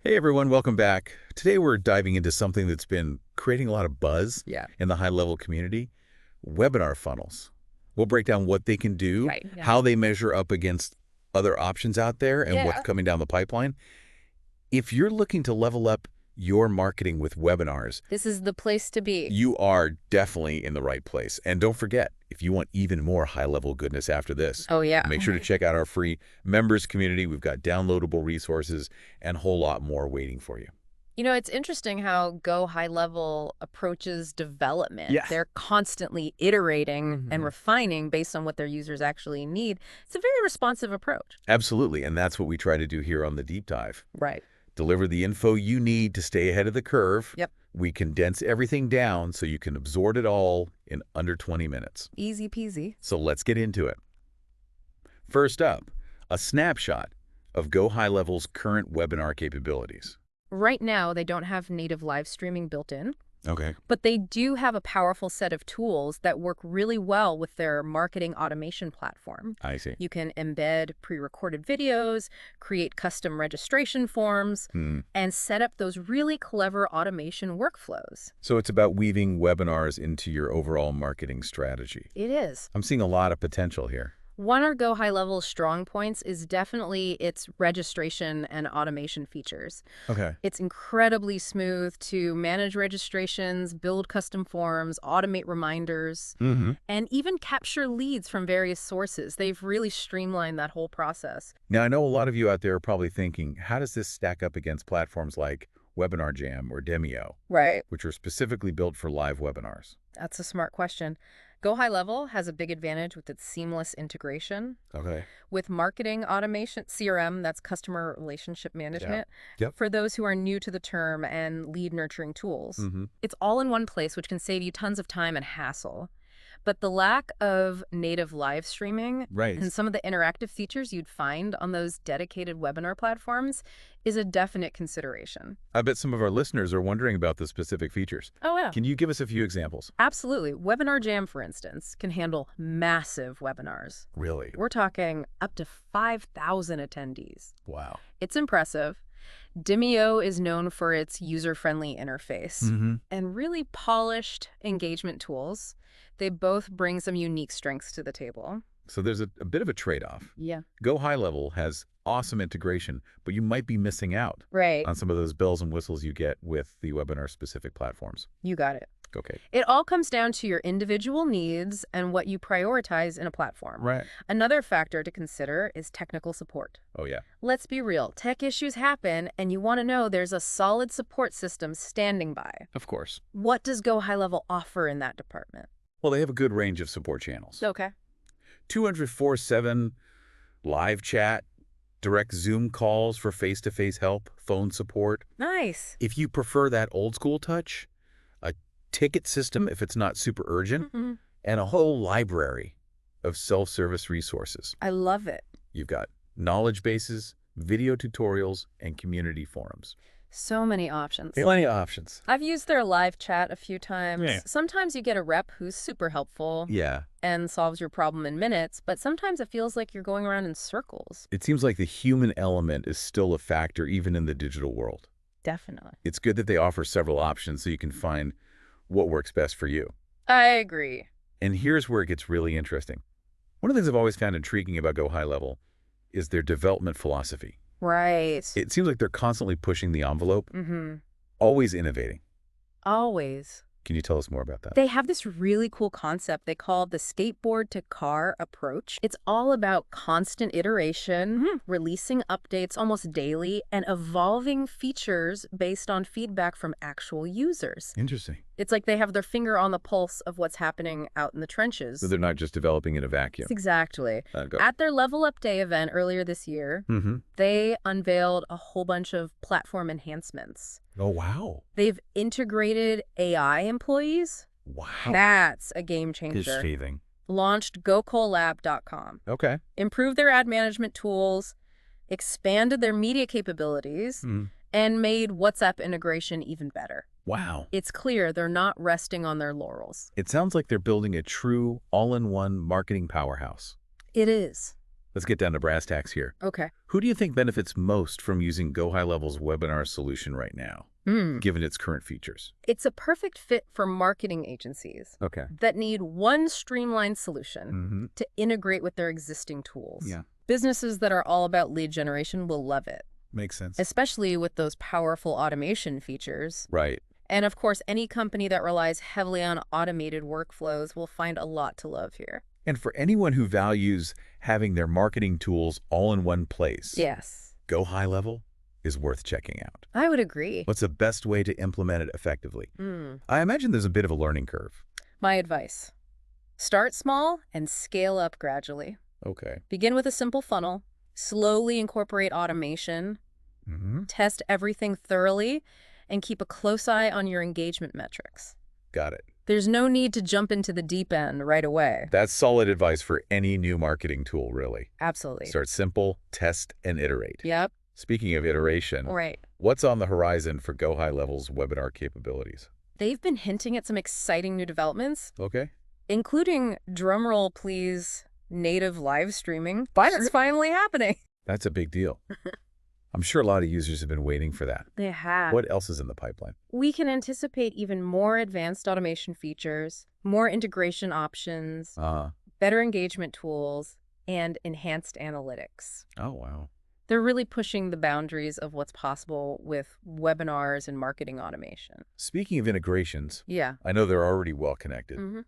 Hey everyone, welcome back. Today we're diving into something that's been creating a lot of buzz Yeah. in the high-level community, webinar funnels. We'll break down what they can do, Right. Yeah. how they measure up against other options out there, and what's Yeah. coming down the pipeline. If you're looking to level up your marketing with webinars, This is the place to be. you are definitely in the right place. And don't forget, if you want even more high-level goodness after this, Oh, yeah. make sure to check out our free members community. We've got downloadable resources and a whole lot more waiting for you. You know, it's interesting how GoHighLevel approaches development. Yeah. They're constantly iterating and Mhm. refining based on what their users actually need. It's a very responsive approach. Absolutely, and that's what we try to do here on the Deep Dive. Right. Deliver the info you need to stay ahead of the curve. Yep. We condense everything down so you can absorb it all in under 20 minutes. Easy peasy. So let's get into it. First up, a snapshot of GoHighLevel's current webinar capabilities. Right now, they don't have native live streaming built in, Okay. but they do have a powerful set of tools that work really well with their marketing automation platform. I see. You can embed pre-recorded videos, create custom registration forms, and set up those really clever automation workflows. So it's about weaving webinars into your overall marketing strategy. It is. I'm seeing a lot of potential here. One of GoHighLevel's strong points is definitely its registration and automation features. Okay. It's incredibly smooth to manage registrations, build custom forms, automate reminders, and even capture leads from various sources. They've really streamlined that whole process. Now, I know a lot of you out there are probably thinking, how does this stack up against platforms like WebinarJam or Demio, Right. which are specifically built for live webinars? That's a smart question. GoHighLevel has a big advantage with its seamless integration. Okay. With marketing automation, CRM, that's customer relationship management, Yep. for those who are new to the term, and lead nurturing tools. Mm-hmm. It's all in one place, which can save you tons of time and hassle. But the lack of native live streaming Right. and some of the interactive features you'd find on those dedicated webinar platforms is a definite consideration. I bet some of our listeners are wondering about the specific features. Oh, yeah. Can you give us a few examples? Absolutely. WebinarJam, for instance, can handle massive webinars. Really? We're talking up to 5,000 attendees. Wow. It's impressive. Demio is known for its user-friendly interface Mm-hmm. and really polished engagement tools. They both bring some unique strengths to the table. So there's a bit of a trade-off. Yeah. GoHighLevel has awesome integration, but you might be missing out Right. on some of those bells and whistles you get with the webinar-specific platforms. You got it. Okay. It all comes down to your individual needs and what you prioritize in a platform. Right. Another factor to consider is technical support. Oh, yeah. Let's be real. Tech issues happen, and you want to know there's a solid support system standing by. Of course. What does GoHighLevel offer in that department? Well, they have a good range of support channels. Okay. 204/7 live chat, direct Zoom calls for face-to-face help, phone support. Nice. If you prefer that old school touch, a ticket system if it's not super urgent, Mm-hmm. and a whole library of self-service resources. I love it. You've got knowledge bases, video tutorials, and community forums. So many options. Plenty of options. I've used their live chat a few times. Yeah. Sometimes you get a rep who's super helpful Yeah. and solves your problem in minutes, but sometimes it feels like you're going around in circles. It seems like the human element is still a factor even in the digital world. Definitely. It's good that they offer several options so you can find what works best for you. I agree. And here's where it gets really interesting. One of the things I've always found intriguing about GoHighLevel is their development philosophy. Right. It seems like they're constantly pushing the envelope, Mm-hmm. always innovating. Always. Can you tell us more about that? They have this really cool concept they call the skateboard to car approach. It's all about constant iteration, releasing updates almost daily, and evolving features based on feedback from actual users. Interesting. It's like they have their finger on the pulse of what's happening out in the trenches. So they're not just developing in a vacuum. Exactly. Go. At their Level Up Day event earlier this year, they unveiled a whole bunch of platform enhancements. Oh, wow. They've integrated AI employees. Wow. That's a game changer. Scathing. Launched GoCollab.com. Okay. Improved their ad management tools, expanded their media capabilities, and made WhatsApp integration even better. Wow. It's clear they're not resting on their laurels. It sounds like they're building a true all-in-one marketing powerhouse. It is. Let's get down to brass tacks here. Okay. Who do you think benefits most from using GoHighLevel's webinar solution right now, given its current features? It's a perfect fit for marketing agencies Okay. that need one streamlined solution to integrate with their existing tools. Yeah. Businesses that are all about lead generation will love it, Makes sense. especially with those powerful automation features. Right. And of course, any company that relies heavily on automated workflows will find a lot to love here. And for anyone who values having their marketing tools all in one place, Yes. GoHighLevel is worth checking out. I would agree. What's the best way to implement it effectively? I imagine there's a bit of a learning curve. My advice: start small and scale up gradually. Okay. Begin with a simple funnel, slowly incorporate automation, test everything thoroughly, and keep a close eye on your engagement metrics. Got it. There's no need to jump into the deep end right away. That's solid advice for any new marketing tool, really. Absolutely. Start simple, test, and iterate. Yep. Speaking of iteration, Right. what's on the horizon for GoHighLevel's webinar capabilities? They've been hinting at some exciting new developments, Okay. including, drumroll please, native live streaming. But it's finally happening. That's a big deal. I'm sure a lot of users have been waiting for that. They have. What else is in the pipeline? We can anticipate even more advanced automation features, more integration options, better engagement tools, and enhanced analytics. Oh, wow. They're really pushing the boundaries of what's possible with webinars and marketing automation. Speaking of integrations, Yeah. I know they're already well connected,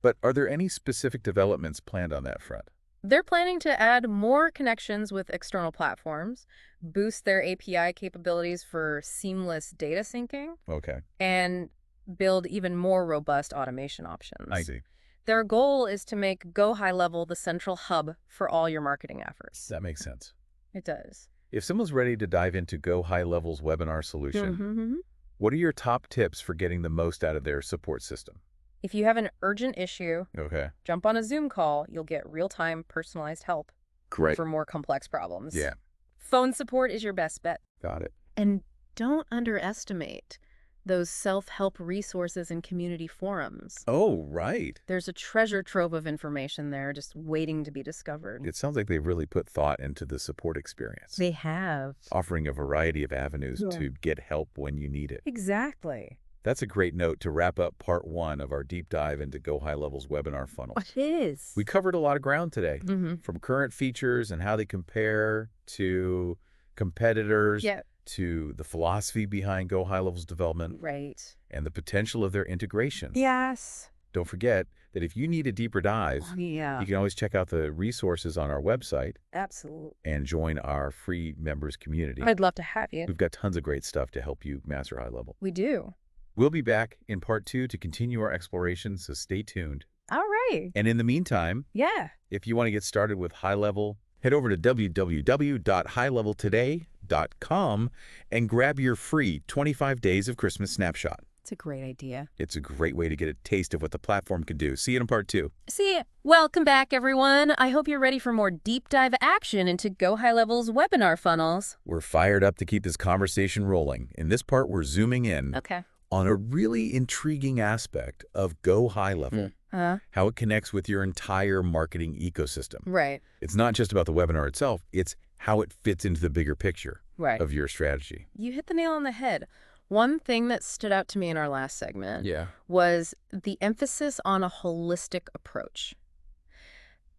but are there any specific developments planned on that front? They're planning to add more connections with external platforms, boost their API capabilities for seamless data syncing, Okay. and build even more robust automation options. I see. Their goal is to make GoHighLevel the central hub for all your marketing efforts. That makes sense. It does. If someone's ready to dive into GoHighLevel's webinar solution, what are your top tips for getting the most out of their support system? If you have an urgent issue, Okay. jump on a Zoom call. You'll get real-time personalized help Great. for more complex problems. Yeah. Phone support is your best bet. Got it. And don't underestimate those self-help resources and community forums. Oh, right. There's a treasure trove of information there just waiting to be discovered. It sounds like they've really put thought into the support experience, They have. offering a variety of avenues to get help when you need it. Exactly. That's a great note to wrap up part 1 of our deep dive into GoHighLevel's webinar funnel. It is. We covered a lot of ground today, from current features and how they compare to competitors, Yeah. to the philosophy behind GoHighLevel's development, Right. and the potential of their integrations. Yes. Don't forget that if you need a deeper dive, Yeah. you can always check out the resources on our website Absolutely. and join our free members community. I'd love to have you. We've got tons of great stuff to help you master high level. We do. We'll be back in part 2 to continue our exploration, so stay tuned. All right. And in the meantime, Yeah. if you want to get started with high level, head over to www.highleveltoday.com and grab your free 25 Days of Christmas snapshot. It's a great idea. It's a great way to get a taste of what the platform can do. See you in part 2. See ya. Welcome back, everyone. I hope you're ready for more deep dive action into GoHighLevel's webinar funnels. We're fired up to keep this conversation rolling. In this part, we're zooming in Okay. on a really intriguing aspect of GoHighLevel, how it connects with your entire marketing ecosystem. Right. It's not just about the webinar itself, it's how it fits into the bigger picture Right. of your strategy. You hit the nail on the head. One thing that stood out to me in our last segment was the emphasis on a holistic approach.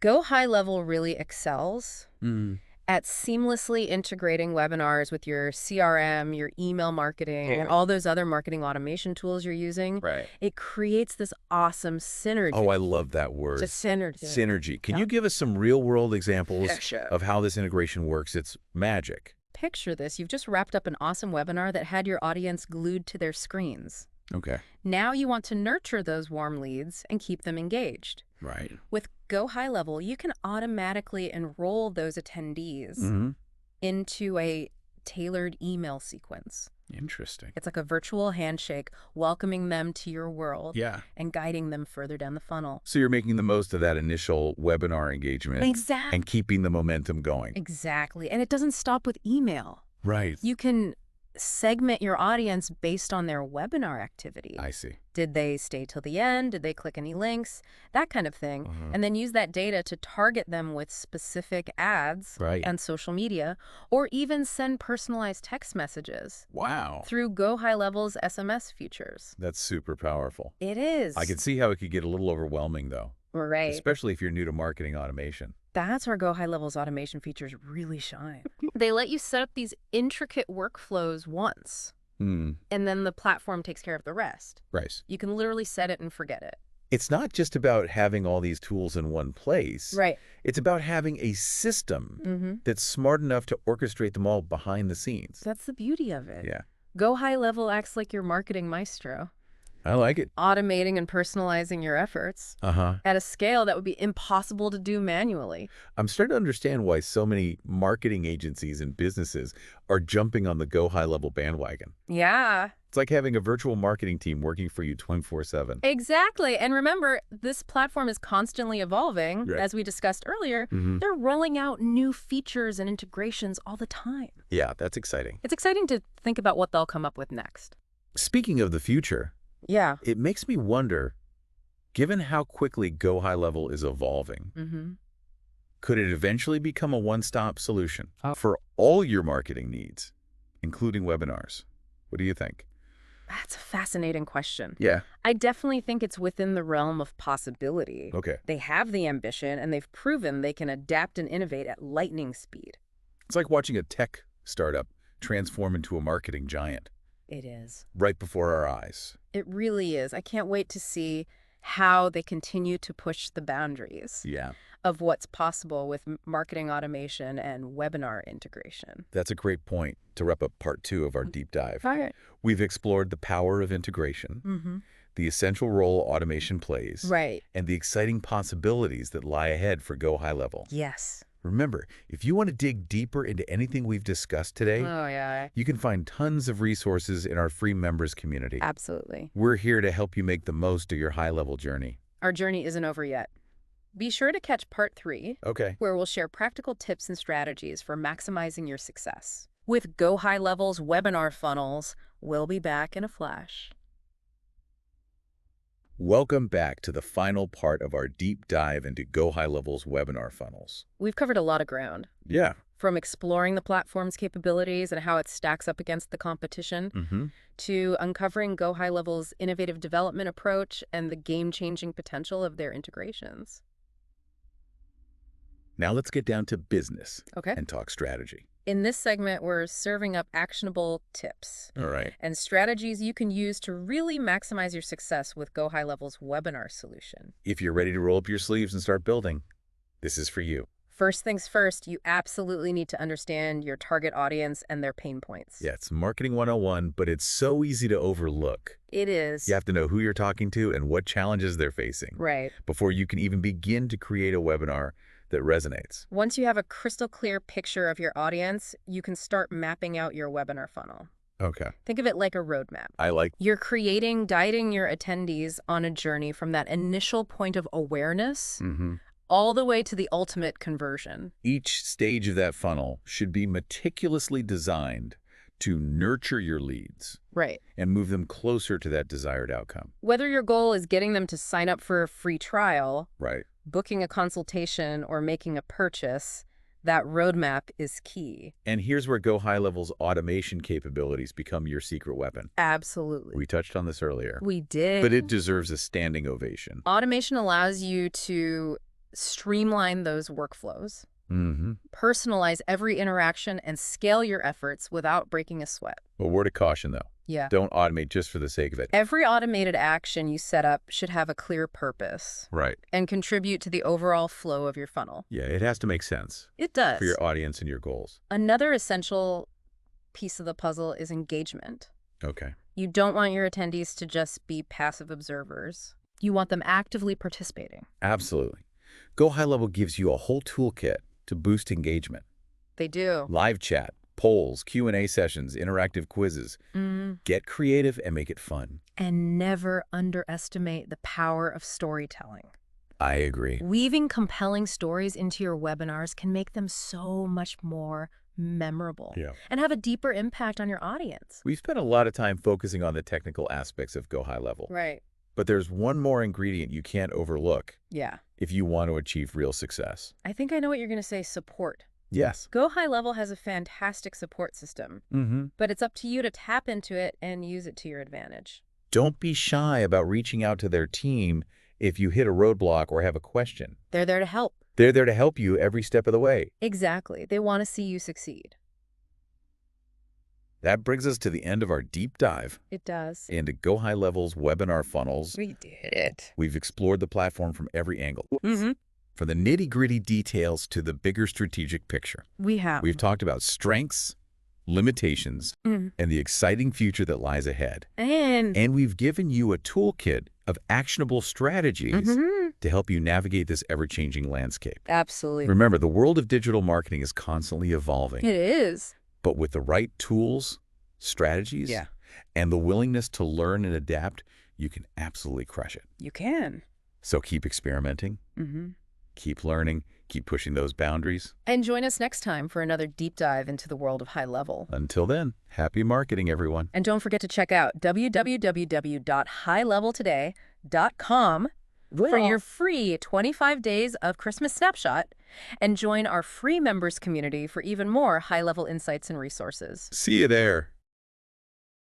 GoHighLevel really excels at seamlessly integrating webinars with your CRM, your email marketing, and all those other marketing automation tools you're using. Right. It creates this awesome synergy. Oh, I love that word. Just synergy. Synergy. Can you give us some real-world examples Sure. of how this integration works? It's magic. Picture this. You've just wrapped up an awesome webinar that had your audience glued to their screens. Okay. Now you want to nurture those warm leads and keep them engaged. Right. With GoHighLevel, you can automatically enroll those attendees into a tailored email sequence. Interesting. It's like a virtual handshake, welcoming them to your world and guiding them further down the funnel. So you're making the most of that initial webinar engagement and keeping the momentum going. Exactly. And it doesn't stop with email. Right. You can segment your audience based on their webinar activity. I see. Did they stay till the end? Did they click any links? That kind of thing. And then use that data to target them with specific ads Right. and social media, or even send personalized text messages Wow. through GoHighLevel's SMS features. That's super powerful. It is. I can see how it could get a little overwhelming, though. Right. Especially if you're new to marketing automation. That's where GoHighLevel's automation features really shine. They let you set up these intricate workflows once, and then the platform takes care of the rest. Right. You can literally set it and forget it. It's not just about having all these tools in one place. Right. It's about having a system that's smart enough to orchestrate them all behind the scenes. That's the beauty of it. Yeah. GoHighLevel acts like your marketing maestro, I like it. automating and personalizing your efforts at a scale that would be impossible to do manually. I'm starting to understand why so many marketing agencies and businesses are jumping on the GoHighLevel bandwagon. Yeah. It's like having a virtual marketing team working for you 24/7. Exactly. And remember, this platform is constantly evolving. Right. As we discussed earlier, they're rolling out new features and integrations all the time. Yeah, that's exciting. It's exciting to think about what they'll come up with next. Speaking of the future, Yeah. it makes me wonder, given how quickly GoHighLevel is evolving, could it eventually become a one-stop solution for all your marketing needs, including webinars? What do you think? That's a fascinating question. Yeah. I definitely think it's within the realm of possibility. Okay. They have the ambition, and they've proven they can adapt and innovate at lightning speed. It's like watching a tech startup transform into a marketing giant It is. right before our eyes. It really is. I can't wait to see how they continue to push the boundaries Yeah. of what's possible with marketing automation and webinar integration. That's a great point to wrap up part 2 of our deep dive. All right. We've explored the power of integration, the essential role automation plays, Right. and the exciting possibilities that lie ahead for GoHighLevel. Yes. Remember, if you want to dig deeper into anything we've discussed today, Oh, yeah. you can find tons of resources in our free members community. Absolutely. We're here to help you make the most of your high-level journey. Our journey isn't over yet. Be sure to catch part 3, Okay. where we'll share practical tips and strategies for maximizing your success. With GoHighLevel's webinar funnels, we'll be back in a flash. Welcome back to the final part of our deep dive into GoHighLevel's webinar funnels. We've covered a lot of ground, Yeah. from exploring the platform's capabilities and how it stacks up against the competition, to uncovering GoHighLevel's innovative development approach and the game-changing potential of their integrations. Now let's get down to business Okay. and talk strategy. In this segment, we're serving up actionable tips All right. and strategies you can use to really maximize your success with GoHighLevel's webinar solution. If you're ready to roll up your sleeves and start building, this is for you. First things first, you absolutely need to understand your target audience and their pain points. Yeah, it's Marketing 101, but it's so easy to overlook. It is. You have to know who you're talking to and what challenges they're facing Right. before you can even begin to create a webinar that resonates. Once you have a crystal clear picture of your audience, you can start mapping out your webinar funnel. Okay. Think of it like a roadmap. I like. You're guiding your attendees on a journey from that initial point of awareness all the way to the ultimate conversion. Each stage of that funnel should be meticulously designed to nurture your leads Right. and move them closer to that desired outcome. Whether your goal is getting them to sign up for a free trial, Right. booking a consultation, or making a purchase, that roadmap is key. And here's where GoHighLevel's automation capabilities become your secret weapon. Absolutely. We touched on this earlier, We did. but it deserves a standing ovation. Automation allows you to streamline those workflows, personalize every interaction, and scale your efforts without breaking a sweat. A word of caution, though. Yeah. Don't automate just for the sake of it. Every automated action you set up should have a clear purpose Right. and contribute to the overall flow of your funnel. Yeah, it has to make sense It does. for your audience and your goals. Another essential piece of the puzzle is engagement. Okay. You don't want your attendees to just be passive observers. You want them actively participating. Absolutely. GoHighLevel gives you a whole toolkit to boost engagement. They do. Live chat, polls, Q&A sessions, interactive quizzes. Get creative and make it fun. And never underestimate the power of storytelling. I agree. Weaving compelling stories into your webinars can make them so much more memorable, Yeah. and have a deeper impact on your audience. We've spent a lot of time focusing on the technical aspects of GoHighLevel. Right. But there's one more ingredient you can't overlook Yeah. if you want to achieve real success. I think I know what you're going to say, support. Yes. GoHighLevel has a fantastic support system, Mm-hmm. but it's up to you to tap into it and use it to your advantage. Don't be shy about reaching out to their team if you hit a roadblock or have a question. They're there to help. They're there to help you every step of the way. Exactly. They want to see you succeed. That brings us to the end of our deep dive It does. into GoHighLevel's webinar funnels. We did it. We've explored the platform from every angle, Mm-hmm. from the nitty-gritty details to the bigger strategic picture. We have. We've talked about strengths, limitations, and the exciting future that lies ahead. And we've given you a toolkit of actionable strategies to help you navigate this ever-changing landscape. Absolutely. Remember, the world of digital marketing is constantly evolving. It is. But with the right tools, strategies, and the willingness to learn and adapt, you can absolutely crush it. You can. So keep experimenting, keep learning, keep pushing those boundaries. And join us next time for another deep dive into the world of high level. Until then, happy marketing, everyone. And don't forget to check out www.highleveltoday.com for your free 25 days of Christmas snapshot, and join our free members community for even more high-level insights and resources. See you there.